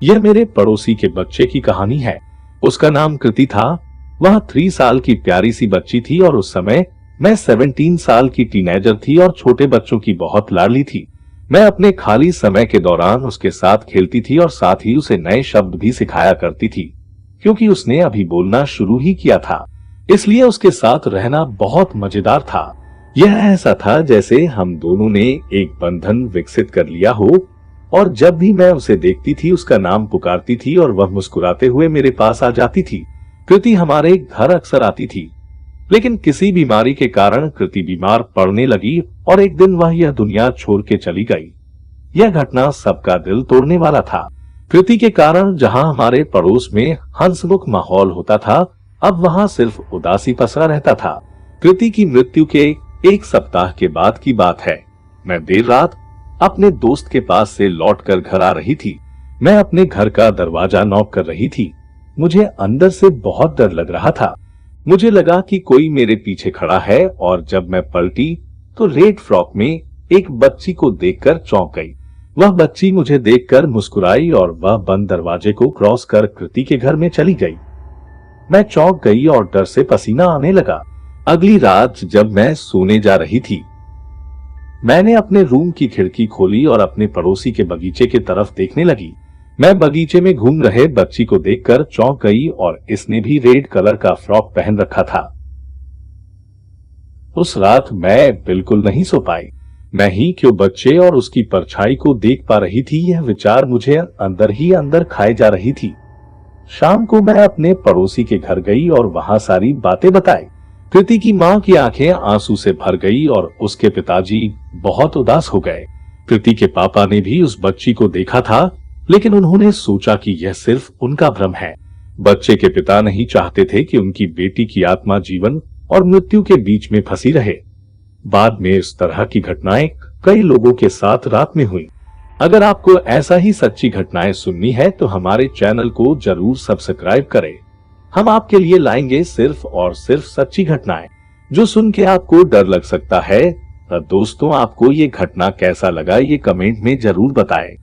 यह मेरे पड़ोसी के बच्चे की कहानी है। उसका नाम कृति था। वह 3 साल की प्यारी सी बच्ची थी और उस समय मैं 17 साल की टीनेजर थी और छोटे बच्चों की बहुत लाडली थी। मैं अपने खाली समय के दौरान उसके साथ खेलती थी और साथ ही उसे नए शब्द भी सिखाया करती थी, क्योंकि उसने अभी बोलना शुरू ही किया था। इसलिए उसके साथ रहना बहुत मजेदार था। यह ऐसा था जैसे हम दोनों ने एक बंधन विकसित कर लिया हो, और जब भी मैं उसे देखती थी उसका नाम पुकारती थी और वह मुस्कुराते हुए मेरे पास आ जाती थी। कृति हमारे घर अक्सर आती थी, लेकिन किसी बीमारी के कारण कृति बीमार पड़ने लगी और एक दिन वह यह दुनिया छोड़ के चली गई। यह घटना सबका दिल तोड़ने वाला था। कृति के कारण जहां हमारे पड़ोस में हंसमुख माहौल होता था, अब वहां सिर्फ उदासी पसरा रहता था। कृति की मृत्यु के 1 सप्ताह के बाद की बात है। मैं देर रात अपने दोस्त के पास से लौटकर घर आ रही थी। मैं अपने घर का दरवाजा नॉक कर रही थी। मुझे अंदर से बहुत डर लग रहा था। मुझे लगा कि कोई मेरे पीछे खड़ा है, और जब मैं पलटी तो रेड फ्रॉक में एक बच्ची को देखकर चौंक गई। वह बच्ची मुझे देखकर मुस्कुराई और वह बंद दरवाजे को क्रॉस कर कृति के घर में चली गई। मैं चौंक गई और डर से पसीना आने लगा। अगली रात जब मैं सोने जा रही थी, मैंने अपने रूम की खिड़की खोली और अपने पड़ोसी के बगीचे की तरफ देखने लगी। मैं बगीचे में घूम रहे बच्ची को देखकर चौंक गई, और इसने भी रेड कलर का फ्रॉक पहन रखा था। उस रात मैं बिल्कुल नहीं सो पाई। मैं ही क्यों बच्चे और उसकी परछाई को देख पा रही थी, यह विचार मुझे अंदर ही अंदर खाए जा रही थी। शाम को मैं अपने पड़ोसी के घर गई और वहां सारी बातें बताई। कृति की मां की आंखें आंसू से भर गई और उसके पिताजी बहुत उदास हो गए। कृति के पापा ने भी उस बच्ची को देखा था, लेकिन उन्होंने सोचा कि यह सिर्फ उनका भ्रम है। बच्चे के पिता नहीं चाहते थे कि उनकी बेटी की आत्मा जीवन और मृत्यु के बीच में फंसी रहे। बाद में इस तरह की घटनाएं कई लोगों के साथ रात में हुई। अगर आपको ऐसा ही सच्ची घटनाएं सुननी है तो हमारे चैनल को जरूर सब्सक्राइब करें। हम आपके लिए लाएंगे सिर्फ और सिर्फ सच्ची घटनाएं, जो सुन के आपको डर लग सकता है। तो दोस्तों, आपको ये घटना कैसा लगा ये कमेंट में जरूर बताएं।